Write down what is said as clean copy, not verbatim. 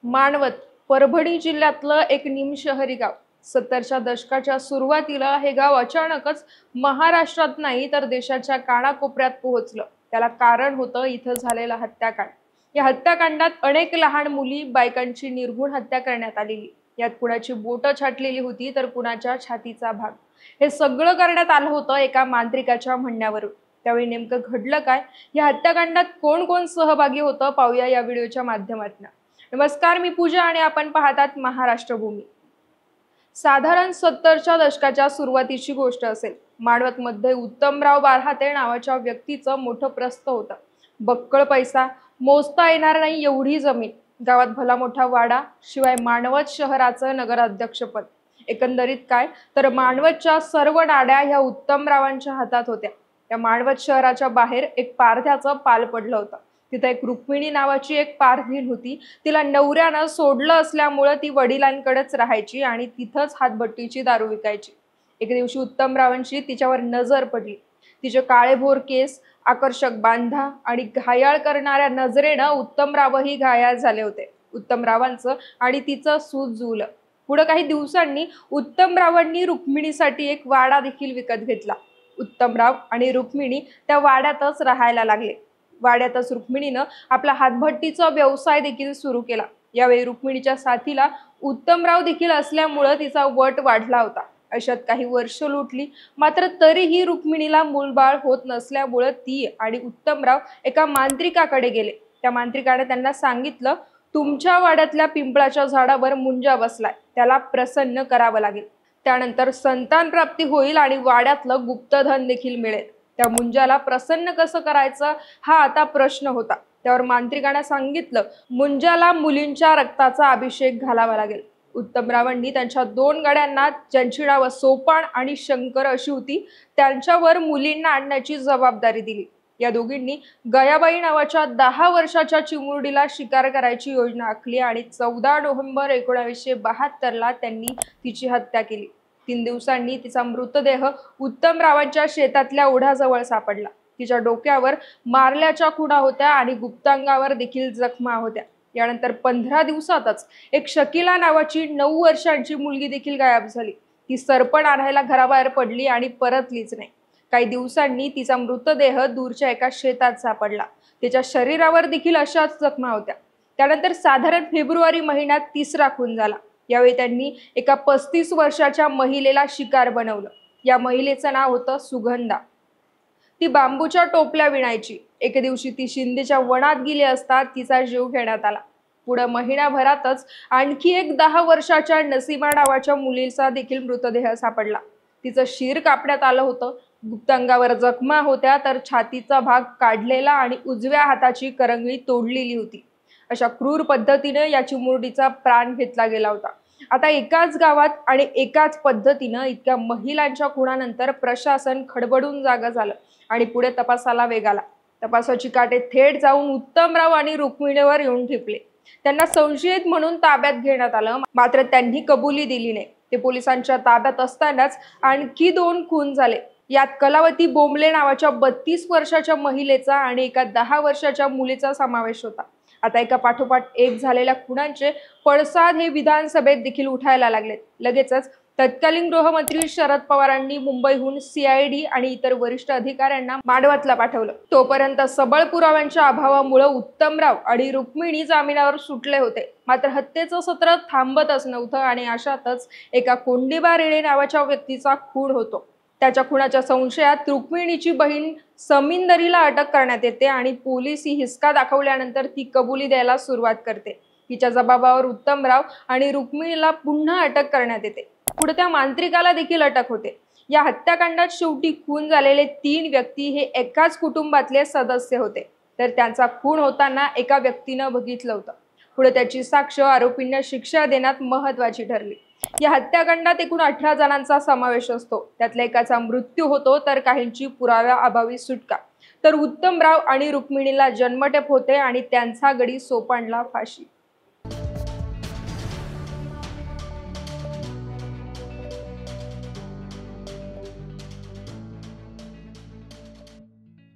मानवत परभणी जिल्ह्यातलं एक निमशहरी गाव। 70च्या दशकाच्या सुरुवातीला हे गाव अचानकच महाराष्ट्रात नाही तर देशाच्या कानाकोपऱ्यात पोहोचलं। त्याला कारण होतं इथं झालेला हत्याकांड। या हत्याकांडात अनेक लहान मुली बायकांची निर्घृण हत्या करण्यात आलेली। यात कुणाची बोटं छाटलेली होती तर कुणाच्या छातीचा भाग। हे सगळं करण्यात आलं होतं एका मांत्रिकाच्या म्हणण्यावरून। त्यावेळी नेमकं घडलं काय, या हत्याकांडात कोण कोण सहभागी होतं पाहूया या व्हिडिओच्या माध्यमातून। नमस्कार, मी पूजा आणि आपण पाहतात महाराष्ट्र भूमी। साधारण 70च्या दशकाच्या सुरुवातीची गोष्ट असेल। मानवत मध्ये उत्तमराव बारहाते नावाच्या व्यक्तीचं मोठं प्रस्थ होतं। बक्कळ पैसा, मोजता येणार नाही एवढी जमीन, गावात भला मोठा वाडा, शिवाय मानवत शहराचं नगराध्यक्षपद। एकंदरीत काय तर मानवतच्या सर्व नाड्या ह्या उत्तमरावांच्या हातात होत्या। त्या मानवत शहराच्या बाहेर एक पारध्याचं पाल पडलं होतं। तिथे एक रुक्मिणी नावाची एक पारधीन होती। तिला नवऱ्यानं सोडलं असल्यामुळे ती वडिलांकडेच राहायची आणि तिथंच हातभट्टीची दारू विकायची। एक दिवशी उत्तमरावांची तिच्यावर नजर पडली। तिचे काळेभोर केस, आकर्षक बांधा आणि घायाळ करणाऱ्या नजरेनं उत्तमरावही घायाळ झाले होते। उत्तमरावांचं आणि तिचं सूत जुळलं। पुढे काही दिवसांनी उत्तमरावांनी रुक्मिणीसाठी एक वाडा देखील विकत घेतला। उत्तमराव आणि रुक्मिणी त्या वाड्यातच राहायला लागले। वाड्यातच रुक्मिणीनं आपला हातभट्टीचा व्यवसाय देखील सुरू केला। यावेळी रुक्मिणीच्या साथीला उत्तमराव देखील असल्यामुळे तिचा वट वाढला होता। अशात काही वर्ष लुटली, मात्र तरीही रुक्मिणीला मूलबाळ होत नसल्यामुळे ती आणि उत्तमराव एका मांत्रिकाकडे गेले। त्या मांत्रिकाने त्यांना सांगितलं, तुमच्या वाड्यातल्या पिंपळाच्या झाडावर मुंजा बसलाय, त्याला प्रसन्न करावं लागेल। त्यानंतर संतान प्राप्ती होईल आणि वाड्यातलं गुप्तधन देखील मिळेल। त्या मुंजाला प्रसन्न कसं करायचं हा आता प्रश्न होता। त्यावर मांत्रिकाने सांगितलं, मुंजाला मुलींच्या रक्ताचा अभिषेक घालावा लागेल। उत्तमरावांनी त्यांच्या 2 गड्यांना, ज्यांची नावं सोपान आणि शंकर अशी होती, त्यांच्यावर मुलींना आणण्याची जबाबदारी दिली। या दोघींनी गयाबाई नावाच्या 10 वर्षाच्या चिमुरडीला शिकार करायची योजना आखली आणि 14 नोव्हेंबर 1972ला त्यांनी तिची हत्या केली। 3 दिवसांनी तिचा मृतदेह उत्तमरावांच्या शेतातल्या ओढ्याजवळ सापडला। तिच्या डोक्यावर मारल्याच्या खुणा होत्या आणि गुप्तांगावर देखील जखमा होत्या। यानंतर 15 दिवसातच एक शकीला नावाची 9 वर्षांची मुलगी देखील गायब झाली। ती सरपण आणायला घराबाहेर पडली आणि परतलीच नाही। काही दिवसांनी तिचा मृतदेह दूरच्या एका शेतात सापडला। तिच्या शरीरावर देखील अशाच जखमा होत्या। त्यानंतर साधारण फेब्रुवारी महिन्यात 3रा खून झाला। यावेळी त्यांनी एका 35 वर्षाच्या महिलेला शिकार बनवलं। या महिलेचं नाव होतं सुगंधा। ती बांबूच्या टोपल्या विणायची। एक दिवशी ती शिंदेच्या वनात गेली असता तिचा जीव घेण्यात आला। पुढे महिनाभरातच आणखी एक 10 वर्षाच्या नसीमा नावाच्या मुलीचा देखील मृतदेह सापडला। तिचं शिर कापण्यात आलं होतं। गुप्तांगावर जखमा होत्या तर छातीचा भाग काढलेला आणि उजव्या हाताची करंगळी तोडलेली होती। अशा क्रूर पद्धतीने या चिमुरडीचा प्राण घेतला गेला होता। आता एकाच गावात आणि एकाच पद्धतीनं इतक्या महिलांच्या खुनानंतर प्रशासन खडबडून जागा झालं आणि पुढे तपासाला वेग आला। तपासाची काटे थेट जाऊन उत्तमराव आणि रुक्मिणीवर येऊन ठेपले। त्यांना संशयित म्हणून ताब्यात घेण्यात आलं, मात्र त्यांनी कबुली दिली नाही। ते पोलिसांच्या ताब्यात असतानाच आणखी 2 खून झाले। यात कलावती बोंबले नावाच्या 32 वर्षाच्या महिलेचा आणि एका 10 वर्षाच्या मुलीचा समावेश होता। आता एका पाठोपाठ एक झालेल्या खुनांचे पडसाद हे विधानसभेत देखील उठायला लागलेत। लगेचच तत्कालीन गृहमंत्री शरद पवारांनी मुंबईहून CID आणि इतर वरिष्ठ अधिकाऱ्यांना मानवतला पाठवलं। तोपर्यंत सबळ पुराव्यांच्या अभावामुळे उत्तमराव आणि रुक्मिणी जामिनावर सुटले होते। मात्र हत्येचं सत्र थांबतच नव्हतं आणि अशातच एका कोंडीबा रेडे नावाच्या व्यक्तीचा खून होतो। त्याच्या खुनाच्या संशयात रुक्मिणीची बहीण समिंदरीला अटक करण्यात येते आणि पोलीस ही हिसका दाखवल्यानंतर ती कबुली द्यायला सुरुवात करते। तिच्या जबाबावर उत्तमराव आणि रुक्मिणीला पुन्हा अटक करण्यात येते। पुढे त्या मांत्रिकाला देखील अटक होते। या हत्याकांडात शेवटी खून झालेले 3 व्यक्ती हे एकाच कुटुंबातले सदस्य होते, तर त्यांचा खून होताना एका व्यक्तीनं बघितलं होतं। पुढे त्याची साक्ष आरोपींना शिक्षा देण्यात महत्त्वाची ठरली। या हत्याकांडात एकूण 18 जणांचा समावेश असतो। त्यातल्या एकाचा मृत्यू होतो तर काहींची पुराव्याअभावी सुटका। तर उत्तमराव आणि रुक्मिणीला जन्मठेप होते आणि त्यांचा गडी सोपानला फाशी।